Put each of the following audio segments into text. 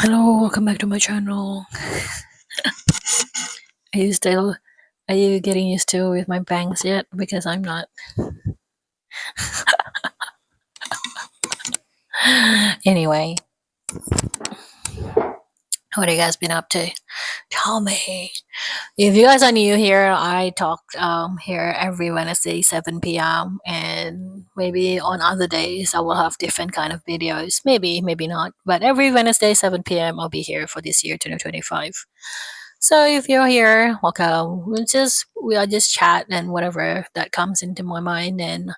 Hello, welcome back to my channel. Are you still are you getting used to with my bangs yet? Because I'm not. Anyway, what have you guys been up to? Tell me. If you guys are new here, I talk here every Wednesday 7 p.m. and maybe on other days I will have different kind of videos. Maybe not. But every Wednesday 7 p.m. I'll be here for this year 2025. So if you're here, welcome. We'll just chat and whatever that comes into my mind and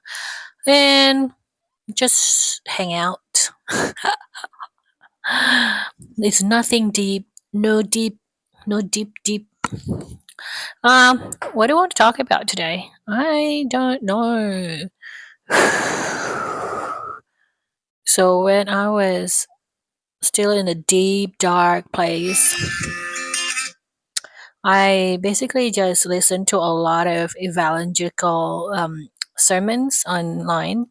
just hang out. It's nothing deep, no deep. What do I want to talk about today? I don't know. So when I was still in a deep dark place, I basically just listened to a lot of evangelical sermons online.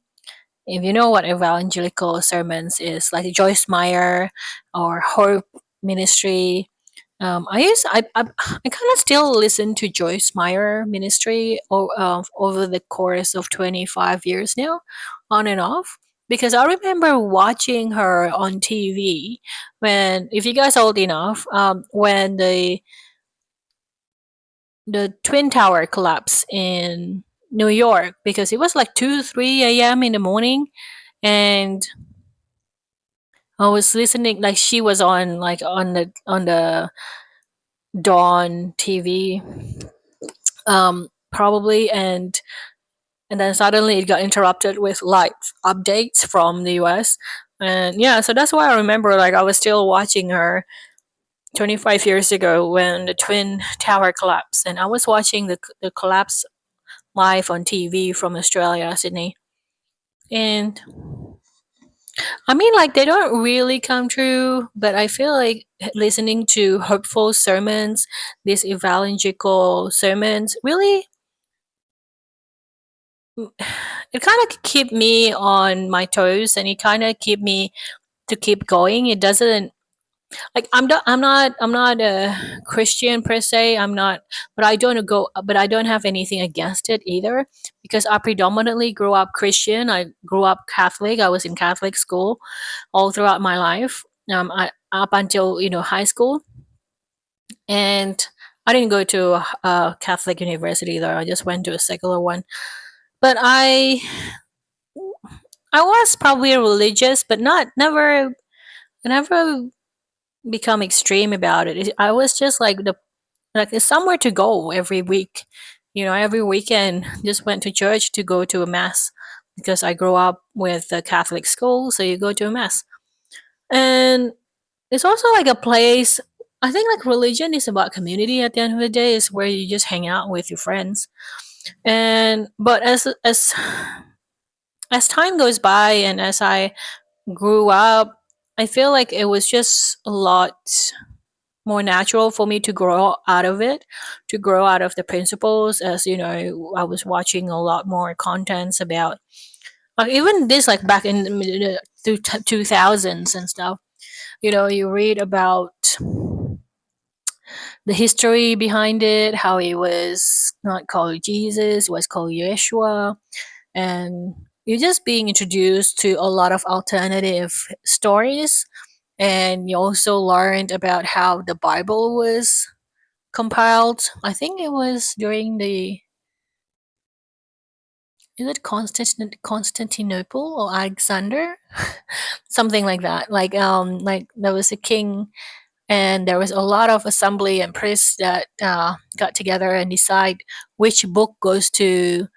If you know what evangelical sermons is, like Joyce Meyer or Hope Ministry, I kind of still listen to Joyce Meyer Ministry over the course of 25 years now, on and off. Because I remember watching her on TV when, if you guys are old enough, when the Twin Tower collapsed in New York, because it was like 2 3 a.m. in the morning, and I was listening, like she was on, like on the Dawn TV, probably, and then suddenly it got interrupted with live updates from the US. And yeah, so that's why I remember, like, I was still watching her 25 years ago when the Twin Tower collapsed, and I was watching the collapse live on TV from Australia, Sydney. And I mean, like, they don't really come true, but I feel like listening to hopeful sermons, these evangelical sermons, really, it kind of keep me on my toes, and it kind of keep me to keep going. It doesn't, like, I'm not a Christian per se. I'm not, but I don't have anything against it either, because I predominantly grew up Christian. I grew up Catholic. I was in Catholic school all throughout my life. Up until high school, and I didn't go to a Catholic university though. I just went to a secular one. But I was probably religious, but not never become extreme about it. I was just like it's somewhere to go every week. Every weekend just went to church to go to a mass, because I grew up with a Catholic school, so you go to a mass. And it's also like a place. I think like religion is about community at the end of the day, is where you just hang out with your friends. And but as time goes by and as I grew up, I feel like it was just a lot more natural for me to grow out of it, to grow out of the principles. As you know, I was watching a lot more contents about, like, even this, like back in the 2000s and stuff. You read about the history behind it, how it was not called Jesus, it was called Yeshua, and you're just being introduced to a lot of alternative stories. And you also learned about how the Bible was compiled. I think it was during the, is it Constantinople or Alexander, something like that. Like there was a king, and there was a lot of assembly and priests that got together and decide which book goes to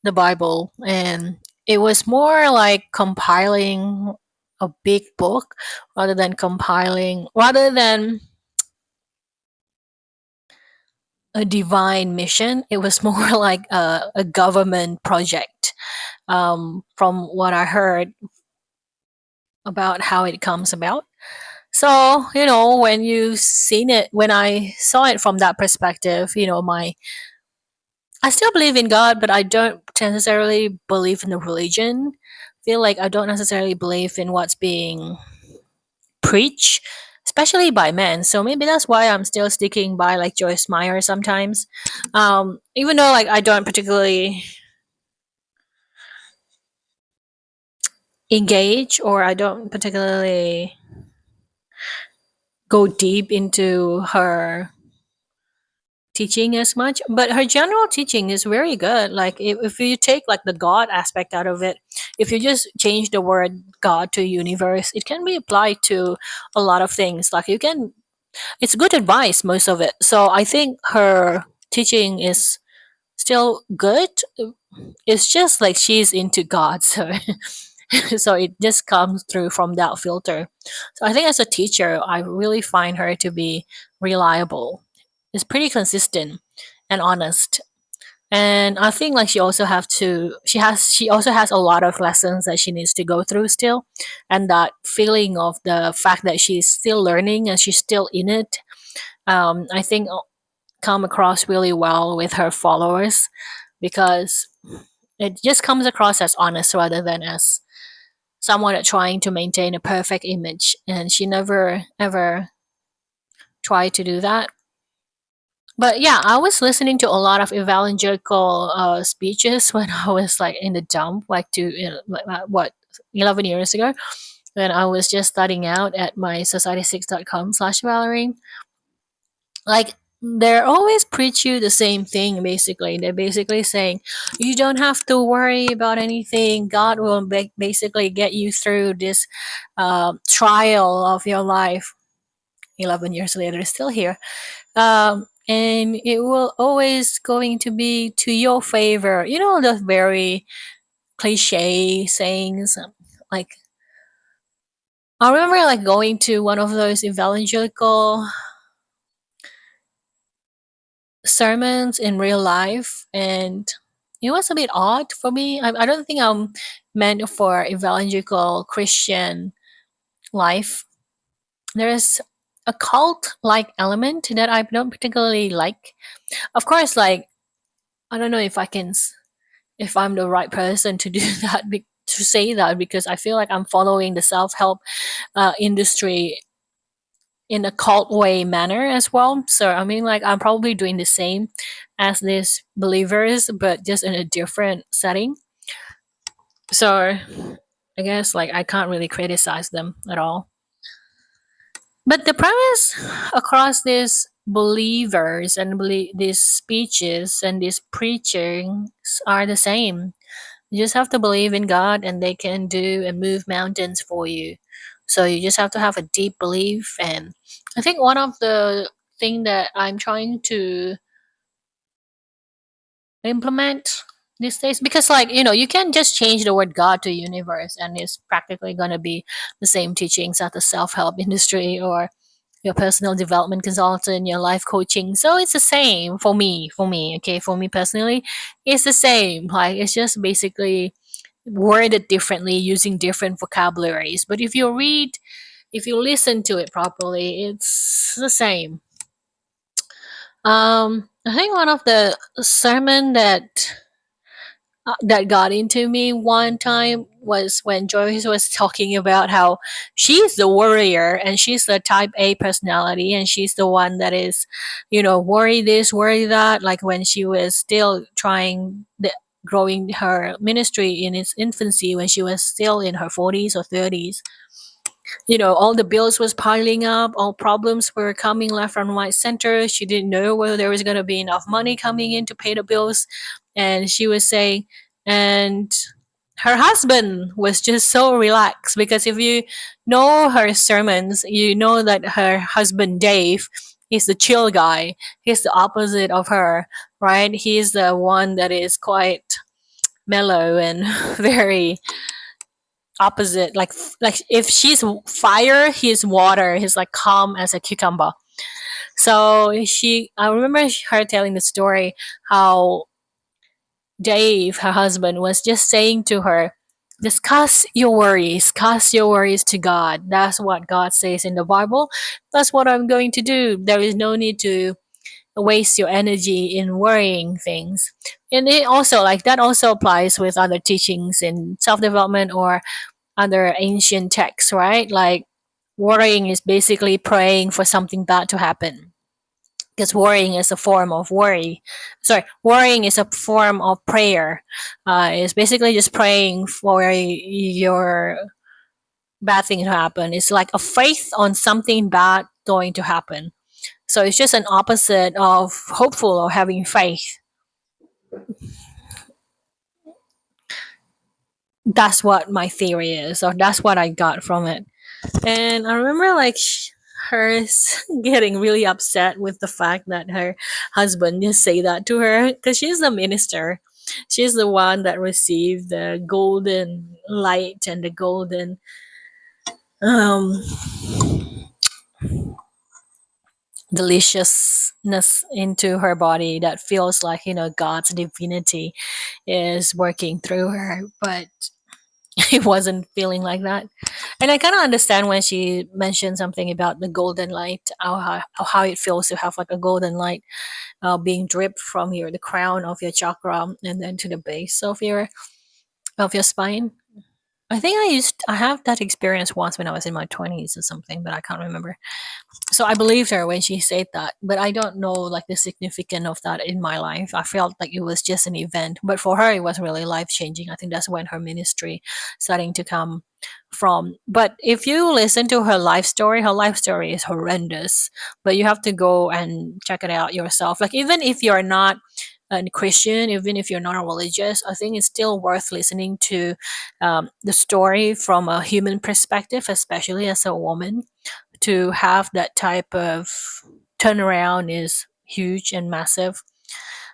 the Bible. And it was more like compiling a big book, rather than a divine mission. It was more like a government project, from what I heard about how it comes about. So, when I saw it from that perspective, I still believe in God, but I don't necessarily believe in the religion. Feel like I don't necessarily believe in what's being preached especially by men. So maybe that's why I'm still sticking by like Joyce Meyer sometimes. Even though like I don't particularly engage or I don't particularly go deep into her teaching as much, but her general teaching is very good. Like if you take like the God aspect out of it, if you just change the word God to universe, it can be applied to a lot of things. Like you can, it's good advice, most of it. So I think her teaching is still good. It's just like she's into God, so so it just comes through from that filter. So I think as a teacher, I really find her to be reliable. It's pretty consistent and honest. And I think like she also has a lot of lessons that she needs to go through still. And that feeling of the fact that she's still learning and she's still in it, I think come across really well with her followers, because it just comes across as honest rather than as someone that's trying to maintain a perfect image. And she never ever tried to do that. But yeah, I was listening to a lot of evangelical speeches when I was like in the dump, like what 11 years ago, when I was just starting out at my society6.com/Valerie. Like they're always preach you the same thing. Basically, they're basically saying you don't have to worry about anything. God will basically get you through this trial of your life. 11 years later, still here, and it will always going to be to your favor. You know, the very cliche sayings. Like I remember like going to one of those evangelical sermons in real life, and it was a bit odd for me. I don't think I'm meant for evangelical Christian life. There is a cult like element that I don't particularly like. Of course, like I don't know if if I'm the right person to do that, to say that, because I feel like I'm following the self help industry in a cult way manner as well. So I mean, like I'm probably doing the same as these believers, but just in a different setting. So I guess like I can't really criticize them at all. But the premise across these believers and these speeches and these preachings are the same. You just have to believe in God and they can do and move mountains for you. So you just have to have a deep belief. And I think one of the thing that I'm trying to implement these days, because like you can just change the word God to universe and it's practically going to be the same teachings at the self-help industry or your personal development consultant, your life coaching. So it's the same for me, okay, for me personally, it's the same. Like it's just basically worded differently using different vocabularies. But if you listen to it properly, it's the same. I think one of the sermon that got into me one time was when Joyce was talking about how she's the warrior and she's the type A personality and she's the one that is, worry this, worry that. Like when she was still growing her ministry in its infancy, when she was still in her 40s or 30s, all the bills was piling up, all problems were coming left and right center. She didn't know whether there was going to be enough money coming in to pay the bills. And she was saying, and her husband was just so relaxed, because if you know her sermons, you know that her husband Dave is the chill guy. He's the opposite of her, right? He's the one that is quite mellow and very opposite. Like if she's fire, he's water. He's like calm as a cucumber. So I remember her telling the story how Dave, her husband, was just saying to her, just cast your worries to God. That's what God says in the Bible. That's what I'm going to do. There is no need to waste your energy in worrying things. And it also, like, that also applies with other teachings in self development or other ancient texts, right? Like Worrying is basically praying for something bad to happen, because worrying is a form of worry. Sorry, worrying is a form of prayer. It's basically just praying for your bad thing to happen. It's like a faith on something bad going to happen. So it's just an opposite of hopeful or having faith. That's what my theory is, or that's what I got from it. And I remember like her getting really upset with the fact that her husband just say that to her, because she's the minister. She's the one that received the golden light and the golden um, deliciousness into her body that feels like, God's divinity is working through her. But it wasn't feeling like that. And I kind of understand when she mentioned something about the golden light, how it feels to have like a golden light being dripped from the crown of your chakra and then to the base of your spine. I think I have that experience once when I was in my 20s or something, but I can't remember. So I believed her when she said that, but I don't know like the significance of that in my life. I felt like it was just an event, but for her it was really life changing. I think that's when her ministry starting to come from. But if you listen to her life story is horrendous, but you have to go and check it out yourself. Like even if you're not a Christian, even if you're not religious, I think it's still worth listening to the story from a human perspective, especially as a woman. To have that type of turnaround is huge and massive.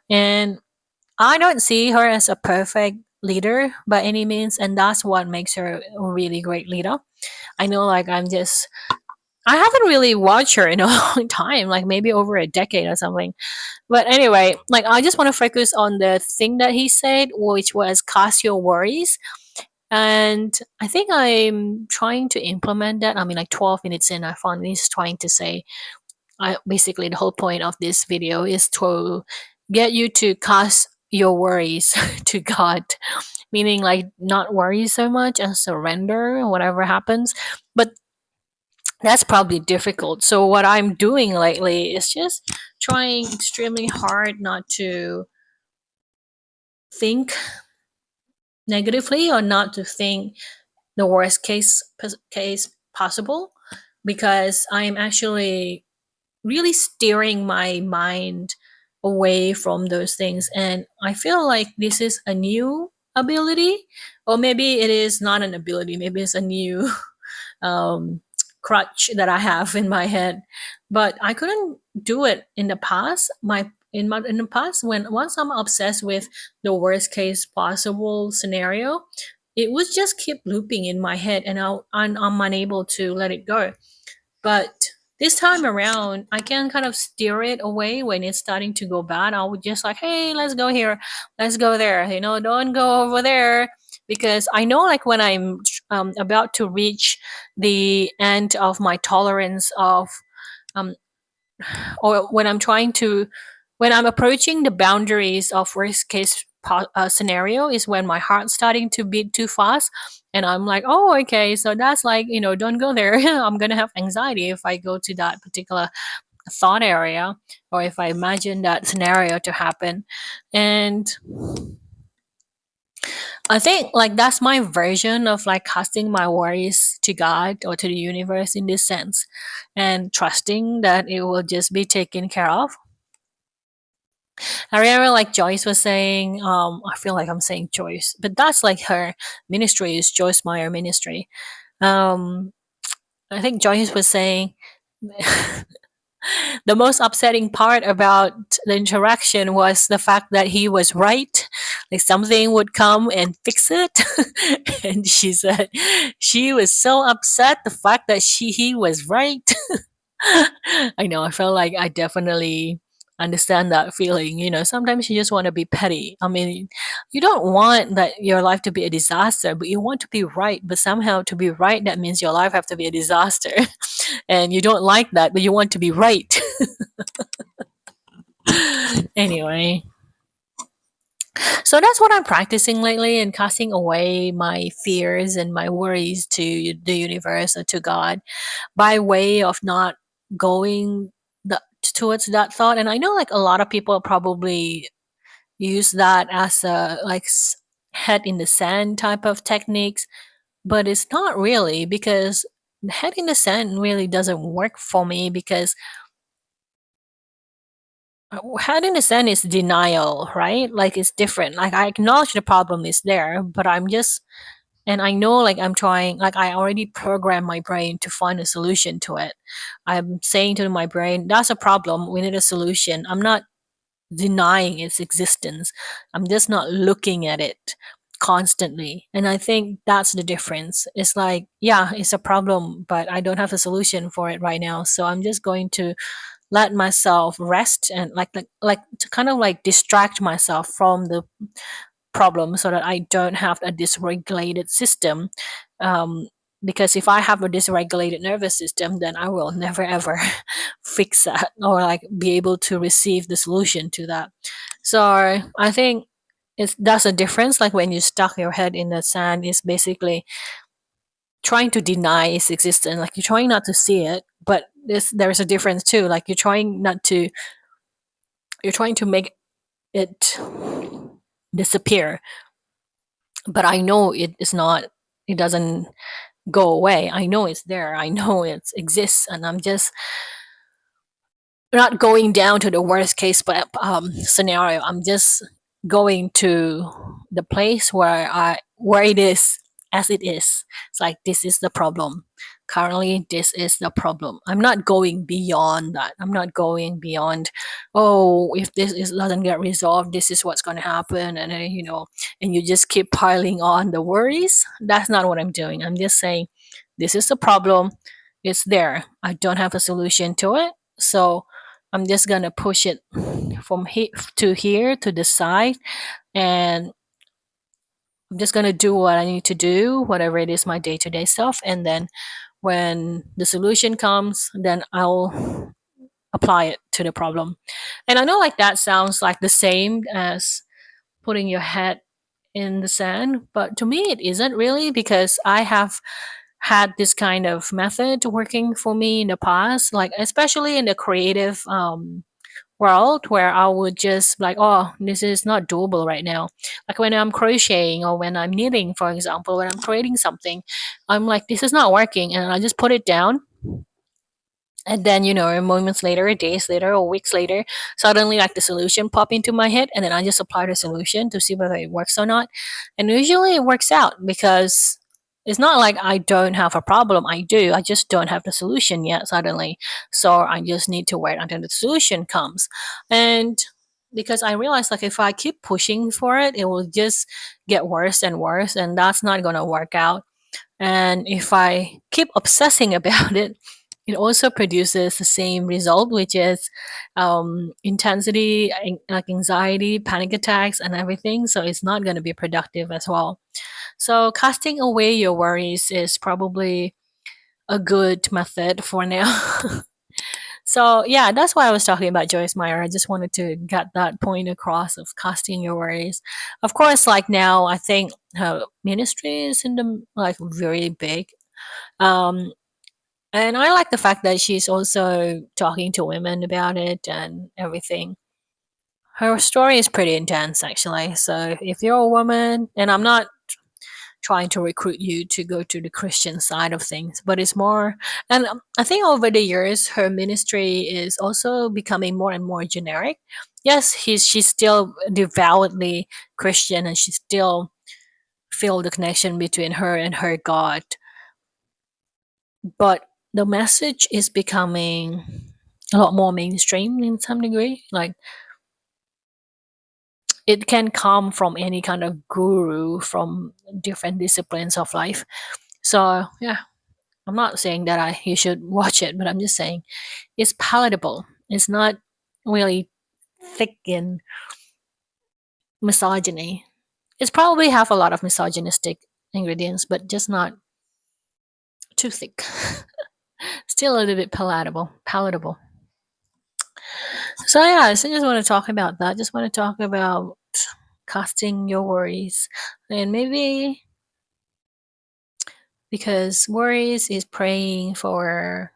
And I don't see her as a perfect leader by any means, and that's what makes her a really great leader. I know, like, I haven't really watched her in a long time, like maybe over a decade or something. But anyway, like, I just want to focus on the thing that he said, which was cast your worries. And I think I'm trying to implement that. I mean, like 12 minutes in, I found he's trying to say, basically, the whole point of this video is to get you to cast your worries to God, meaning like not worry so much and surrender whatever happens. But that's probably difficult. So, what I'm doing lately is just trying extremely hard not to think negatively or not to think the worst case possible, because I'm actually really steering my mind away from those things. And I feel like this is a new ability, or maybe it is not an ability, maybe it's a new um, crutch that I have in my head. But I couldn't do it in the past. In the past, when once I'm obsessed with the worst case possible scenario, it would just keep looping in my head, and I'm unable to let it go. But this time around, I can kind of steer it away when it's starting to go bad. I would just like, hey, let's go here, let's go there. Don't go over there, because I know like when I'm about to reach the end of my tolerance of um, or when I'm approaching the boundaries of worst case scenario is when my heart's starting to beat too fast, and I'm like, oh, okay, so that's like, don't go there. I'm gonna have anxiety if I go to that particular thought area, or if I imagine that scenario to happen. And I think like that's my version of like casting my worries to God or to the universe in this sense, and trusting that it will just be taken care of. I remember like Joyce was saying, I feel like I'm saying Joyce, but that's like her ministry is Joyce Meyer ministry. Um, I think Joyce was saying the most upsetting part about the interaction was the fact that he was right. Like something would come and fix it. And she said she was so upset the fact that he was right. I know. I felt like I definitely understand that feeling. Sometimes you just want to be petty. I mean, you don't want that your life to be a disaster, but you want to be right. But somehow to be right, that means your life have to be a disaster. And you don't like that, but you want to be right. Anyway, So that's what I'm practicing lately, and casting away my fears and my worries to the universe or to God by way of not going towards that thought. And I know like a lot of people probably use that as a head in the sand type of techniques, but it's not really, because head in the sand really doesn't work for me, because head in the sand is denial, right? Like it's different. Like I acknowledge the problem is there, but I'm just, and I know like I'm trying, like I already programmed my brain to find a solution to it. I'm saying to my brain, that's a problem, we need a solution. I'm not denying its existence. I'm just not looking at it constantly. And I think that's the difference. It's like, yeah, it's a problem, but I don't have a solution for it right now. So I'm just going to let myself rest and like to kind of like distract myself from the problem so that I don't have a dysregulated system. Um, because if I have a dysregulated nervous system, then I will never ever fix that or like be able to receive the solution to that. So I think that's a difference. Like when you stuck your head in the sand, is basically trying to deny its existence. Like you're trying not to see it, but there's a difference too. Like you're trying to make it disappear, but I know it is not. It doesn't go away. I know it's there. I know it exists, and I'm just not going down to the worst case scenario. I'm just going to the place where it is as it is. It's like this is the problem. Currently, this is the problem. I'm not going beyond that. I'm not going beyond. Oh, if doesn't get resolved, this is what's going to happen, and and you just keep piling on the worries. That's not what I'm doing. I'm just saying, this is the problem. It's there. I don't have a solution to it. So I'm just gonna push it from here to the side, and I'm just gonna do what I need to do, whatever it is, my day to day stuff, and then when the solution comes, then I'll apply it to the problem. And I know like that sounds like the same as putting your head in the sand, but to me it isn't really, because I have had this kind of method working for me in the past, like especially in the creative world, where I would just like, oh, this is not doable right now. Like when I'm crocheting or when I'm knitting, for example, when I'm creating something, I'm like, this is not working, and I just put it down. And then, moments later, days later, or weeks later, suddenly like the solution pop into my head, and then I just apply the solution to see whether it works or not. And usually it works out, because it's not like I don't have a problem. I do. I just don't have the solution yet suddenly. So I just need to wait until the solution comes. And because I realize like if I keep pushing for it, it will just get worse and worse, and that's not going to work out. And if I keep obsessing about it, it also produces the same result, which is intensity, like anxiety, panic attacks, and everything. So it's not going to be productive as well. So casting away your worries is probably a good method for now. So yeah, that's why I was talking about Joyce Meyer. I just wanted to get that point across of casting your worries. Of course, like now, I think her ministry is in the like very big. Um, and I like the fact that she's also talking to women about it and everything. Her story is pretty intense, actually. So if you're a woman, and I'm not trying to recruit you to go to the Christian side of things, but it's more, and I think over the years, her ministry is also becoming more and more generic. Yes, she's still devoutly Christian, and she still feel the connection between her and her God, but the message is becoming a lot more mainstream in some degree. Like it can come from any kind of guru from different disciplines of life. So yeah, I'm not saying that you should watch it, but I'm just saying it's palatable. It's not really thick in misogyny. It's probably have a lot of misogynistic ingredients, but just not too thick. Still a little bit palatable. Palatable. So yeah, so I just want to talk about that. Just want to talk about casting your worries. And maybe because worries is praying for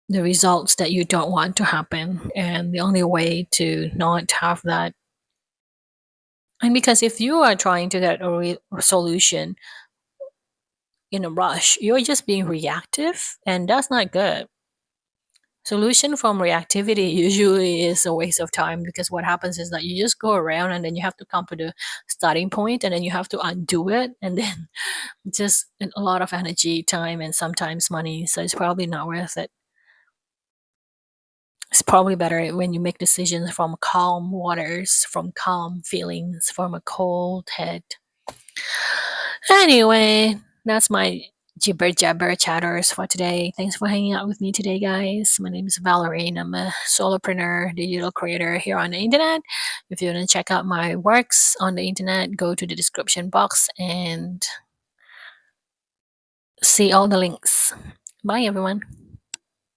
the results that you don't want to happen. And the only way to not have that, and because if you are trying to get a solution in a rush, you're just being reactive, and that's not good. Solution from reactivity usually is a waste of time, because what happens is that you just go around and then you have to come to the starting point and then you have to undo it, and then just a lot of energy, time, and sometimes money. So it's probably not worth it. It's probably better when you make decisions from calm waters, from calm feelings, from a cold head. Anyway, that's my jibber jabber chatters for today. Thanks for hanging out with me today, guys. My name is Valerie, and I'm a solopreneur, digital creator here on the internet. If you want to check out my works on the internet, go to the description box and see all the links. Bye, everyone.